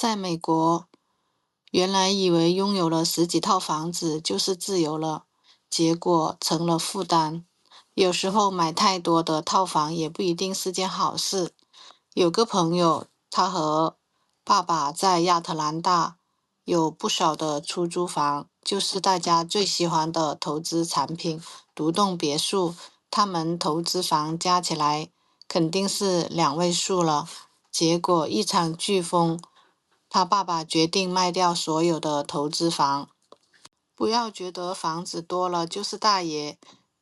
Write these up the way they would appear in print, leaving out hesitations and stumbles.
在美国，原来以为拥有了十几套房子就是自由了，结果成了负担。有时候买太多的套房也不一定是件好事。有个朋友，他和爸爸在亚特兰大有不少的出租房，就是大家最喜欢的投资产品——独栋别墅。他们投资房加起来肯定是2位数了。结果一场飓风，他爸爸决定卖掉所有的投资房。不要觉得房子多了就是大爷，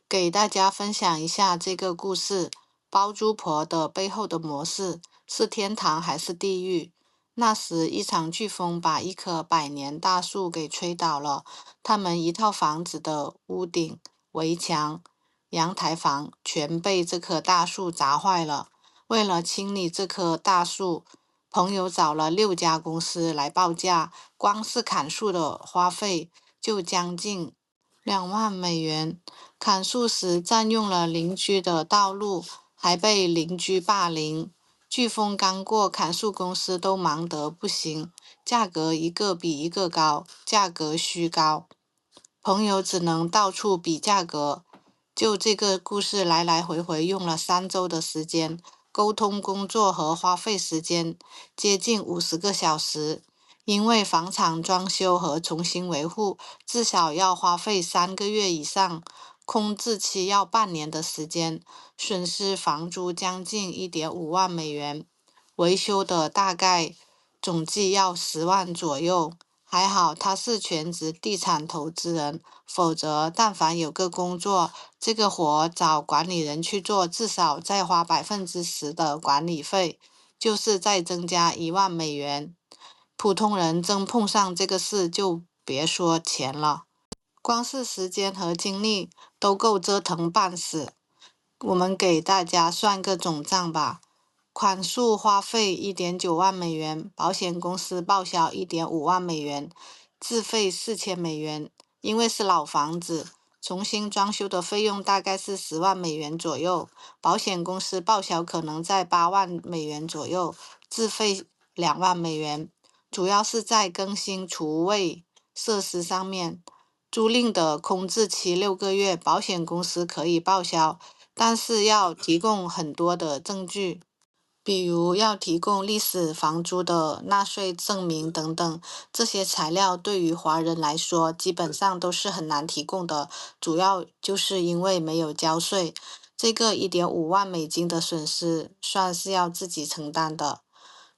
给大家分享一下这个故事。包租婆的背后的模式是天堂还是地狱？那时一场飓风把一棵100年大树给吹倒了，他们一套房子的屋顶、围墙、阳台房全被这棵大树砸坏了。为了清理这棵大树，朋友找了6家公司来报价，光是砍树的花费就将近2万美元。砍树时占用了邻居的道路，还被邻居霸凌。飓风刚过，砍树公司都忙得不行，价格一个比一个高，价格虚高。朋友只能到处比价格。就这个故事来来回回用了3周的时间，沟通工作和花费时间接近50个小时。因为房产装修和重新维护至少要花费3个月以上，空置期要半年的时间，损失房租将近1.5万美元，维修的大概总计要10万左右。还好他是全职地产投资人，否则但凡有个工作，这个活找管理人去做，至少再花10%的管理费，就是再增加1万美元。普通人真碰上这个事，就别说钱了，光是时间和精力都够折腾半死。我们给大家算个总账吧。砍树花费1.9万美元，保险公司报销1.5万美元，自费4000美元。因为是老房子，重新装修的费用大概是10万美元左右，保险公司报销可能在8万美元左右，自费2万美元。主要是在更新厨卫设施上面。租赁的空置期6个月，保险公司可以报销，但是要提供很多的证据，比如要提供历史房租的纳税证明等等。这些材料对于华人来说基本上都是很难提供的，主要就是因为没有交税。这个1.5万美金的损失算是要自己承担的。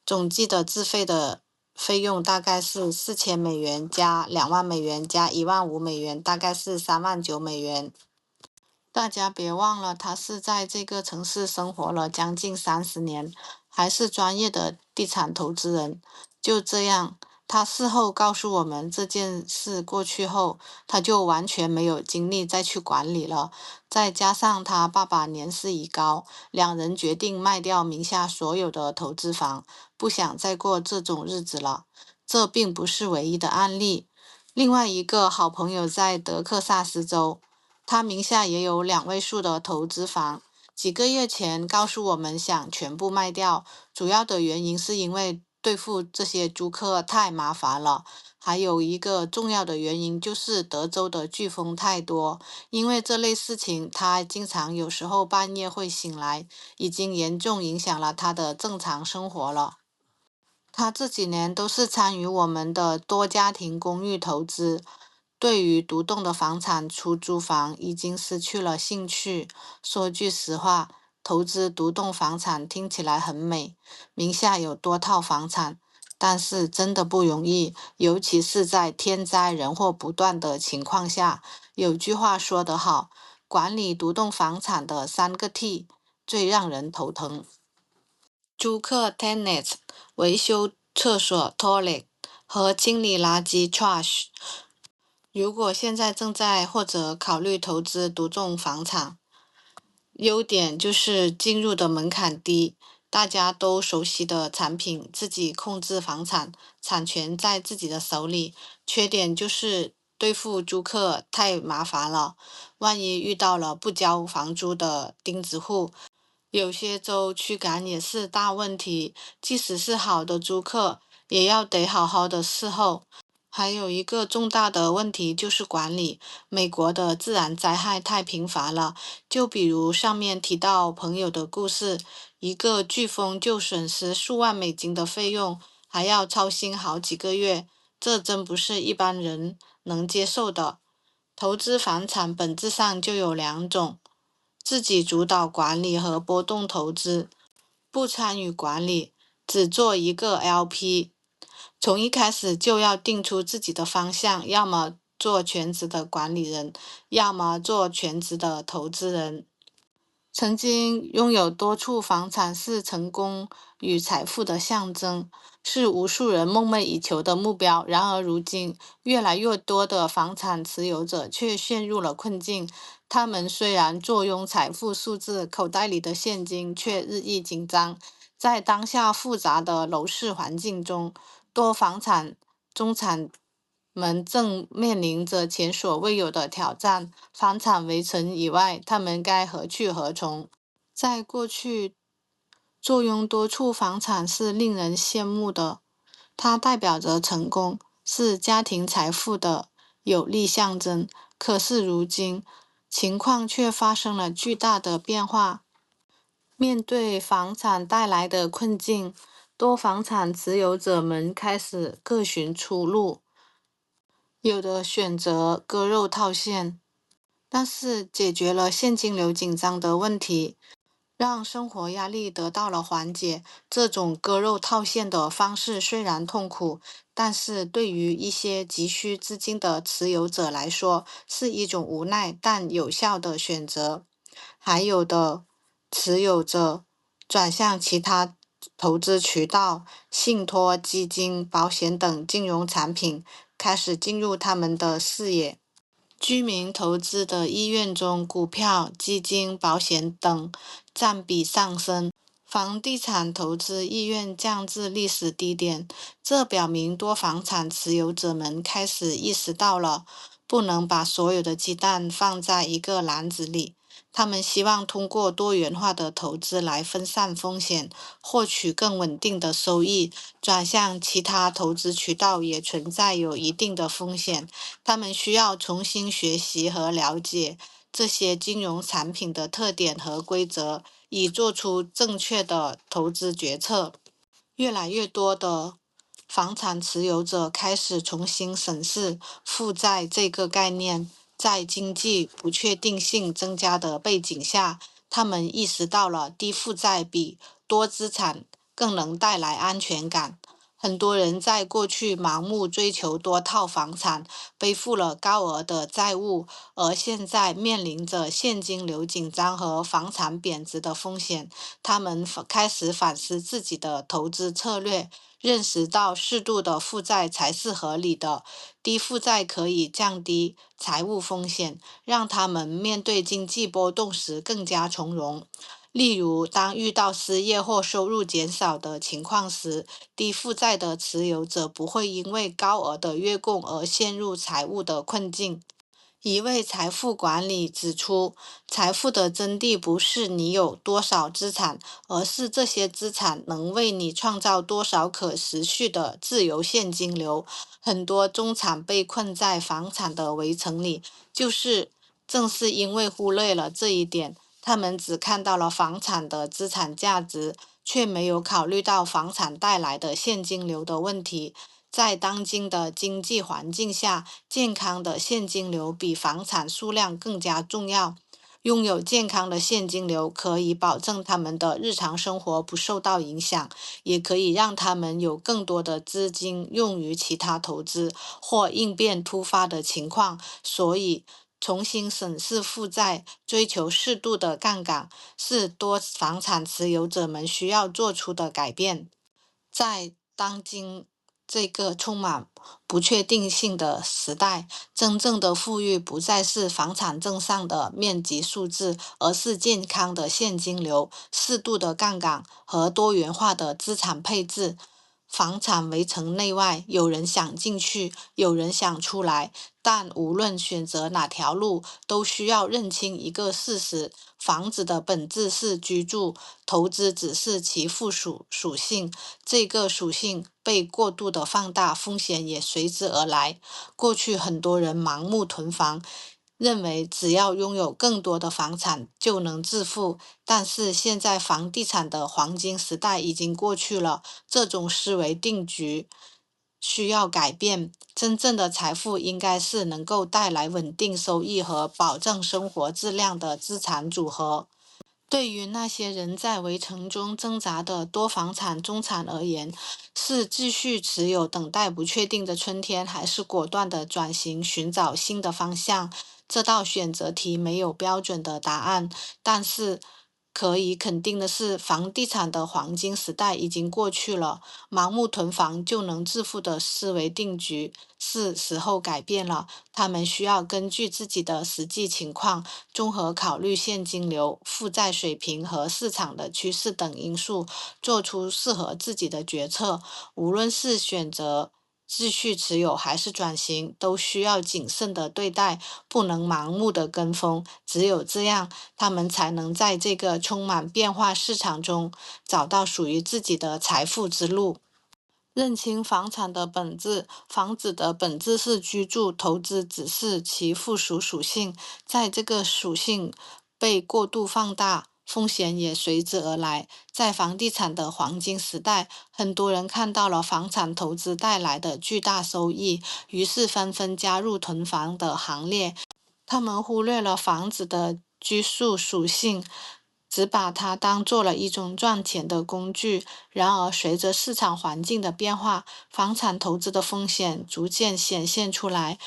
总计的自费的费用大概是4000美元加2万美元加1.5万美元，大概是3.9万美元。大家别忘了，他是在这个城市生活了将近30年，还是专业的地产投资人。就这样，他事后告诉我们，这件事过去后，他就完全没有精力再去管理了。再加上他爸爸年事已高，两人决定卖掉名下所有的投资房，不想再过这种日子了。这并不是唯一的案例。另外一个好朋友在德克萨斯州，他名下也有2位数的投资房，几个月前告诉我们想全部卖掉，主要的原因是因为对付这些租客太麻烦了，还有一个重要的原因就是德州的飓风太多。因为这类事情，他经常有时候半夜会醒来，已经严重影响了他的正常生活了。他这几年都是参与我们的多家庭公寓投资，对于独栋的房产出租房已经失去了兴趣。说句实话，投资独栋房产听起来很美，名下有多套房产，但是真的不容易，尤其是在天灾人祸不断的情况下。有句话说得好，管理独栋房产的3个T最让人头疼：租客 tenant、维修厕所 toilet 和清理垃圾 trash。如果现在正在或者考虑投资独栋房产，优点就是进入的门槛低，大家都熟悉的产品，自己控制房产，产权在自己的手里。缺点就是对付租客太麻烦了，万一遇到了不交房租的钉子户，有些州驱赶也是大问题。即使是好的租客，也要得好好的伺候。还有一个重大的问题就是管理。美国的自然灾害太频繁了，就比如上面提到朋友的故事，一个飓风就损失数万美金的费用，还要操心好几个月，这真不是一般人能接受的。投资房产本质上就有两种：自己主导管理和波动投资。不参与管理，只做一个 LP，从一开始就要定出自己的方向，要么做全职的管理人，要么做全职的投资人。曾经拥有多处房产是成功与财富的象征，是无数人梦寐以求的目标。然而，如今越来越多的房产持有者却陷入了困境。他们虽然坐拥财富数字，口袋里的现金却日益紧张。在当下复杂的楼市环境中，多房产中产们正面临着前所未有的挑战。房产围城以外，他们该何去何从？在过去，坐拥多处房产是令人羡慕的，它代表着成功，是家庭财富的有力象征。可是如今，情况却发生了巨大的变化。面对房产带来的困境，多房产持有者们开始各寻出路，有的选择割肉套现，但是解决了现金流紧张的问题，让生活压力得到了缓解。这种割肉套现的方式虽然痛苦，但是对于一些急需资金的持有者来说，是一种无奈但有效的选择。还有的持有者转向其他投资渠道，信托、基金、保险等金融产品开始进入他们的视野。居民投资的意愿中，股票、基金、保险等占比上升，房地产投资意愿降至历史低点。这表明多房产持有者们开始意识到了，不能把所有的鸡蛋放在一个篮子里。他们希望通过多元化的投资来分散风险，获取更稳定的收益。转向其他投资渠道也存在有一定的风险。他们需要重新学习和了解这些金融产品的特点和规则，以做出正确的投资决策。越来越多的房产持有者开始重新审视负债这个概念。在经济不确定性增加的背景下，他们意识到了低负债比多资产更能带来安全感。很多人在过去盲目追求多套房产，背负了高额的债务，而现在面临着现金流紧张和房产贬值的风险。他们开始反思自己的投资策略，认识到适度的负债才是合理的。低负债可以降低财务风险，让他们面对经济波动时更加从容。例如，当遇到失业或收入减少的情况时，低负债的持有者不会因为高额的月供而陷入财务的困境。一位财富管理指出，财富的真谛不是你有多少资产，而是这些资产能为你创造多少可持续的自由现金流。很多中产被困在房产的围城里，正是因为忽略了这一点，他们只看到了房产的资产价值，却没有考虑到房产带来的现金流的问题。在当今的经济环境下，健康的现金流比房产数量更加重要。拥有健康的现金流可以保证他们的日常生活不受到影响，也可以让他们有更多的资金用于其他投资或应变突发的情况。所以，重新审视负债，追求适度的杠杆，是多房产持有者们需要做出的改变。在当今这个充满不确定性的时代，真正的富裕不再是房产证上的面积数字，而是健康的现金流、适度的杠杆和多元化的资产配置。房产围城内外，有人想进去，有人想出来，但无论选择哪条路，都需要认清一个事实：房子的本质是居住，投资只是其附属属性。这个属性被过度的放大，风险也随之而来。过去很多人盲目囤房，认为只要拥有更多的房产就能致富，但是现在房地产的黄金时代已经过去了，这种思维定局需要改变。真正的财富应该是能够带来稳定收益和保证生活质量的资产组合。对于那些人在围城中挣扎的多房产中产而言，是继续持有等待不确定的春天，还是果断的转型寻找新的方向？这道选择题没有标准的答案，但是可以肯定的是，房地产的黄金时代已经过去了，盲目囤房就能致富的思维定局是时候改变了。他们需要根据自己的实际情况，综合考虑现金流、负债水平和市场的趋势等因素，做出适合自己的决策。无论是选择继续持有还是转型，都需要谨慎的对待，不能盲目的跟风。只有这样，他们才能在这个充满变化市场中找到属于自己的财富之路。认清房产的本质，房子的本质是居住，投资只是其附属属性。在这个属性被过度放大，风险也随之而来。在房地产的黄金时代，很多人看到了房产投资带来的巨大收益，于是纷纷加入囤房的行列。他们忽略了房子的居住属性，只把它当做了一种赚钱的工具。然而，随着市场环境的变化，房产投资的风险逐渐显现出来，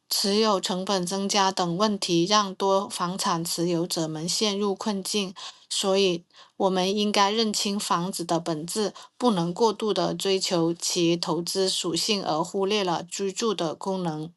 持有成本增加等问题让多房产持有者们陷入困境。所以，我们应该认清房子的本质，不能过度的追求其投资属性而忽略了居住的功能。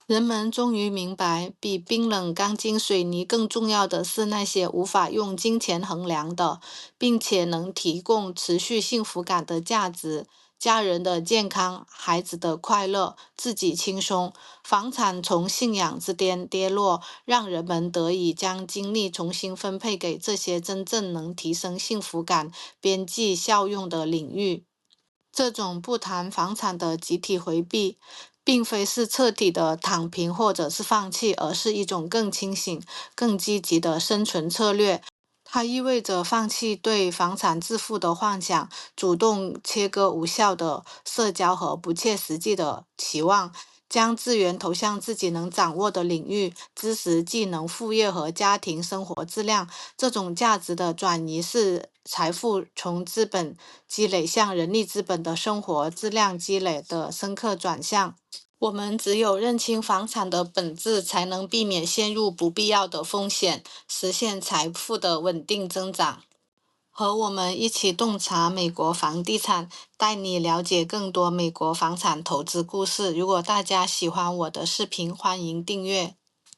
人们终于明白，比冰冷钢筋水泥更重要的是那些无法用金钱衡量的，并且能提供持续幸福感的价值。家人的健康、孩子的快乐、自己轻松。房产从信仰之巅跌落，让人们得以将精力重新分配给这些真正能提升幸福感、边际效用的领域。这种不谈房产的集体回避，并非是彻底的躺平或者是放弃，而是一种更清醒、更积极的生存策略。它意味着放弃对房产致富的幻想，主动切割无效的社交和不切实际的期望，将资源投向自己能掌握的领域，知识、技能、副业和家庭生活质量。这种价值的转移是财富从资本积累向人力资本的生活质量积累的深刻转向。我们只有认清房产的本质，才能避免陷入不必要的风险，实现财富的稳定增长。和我们一起洞察美国房地产，带你了解更多美国房产投资故事。如果大家喜欢我的视频，欢迎订阅。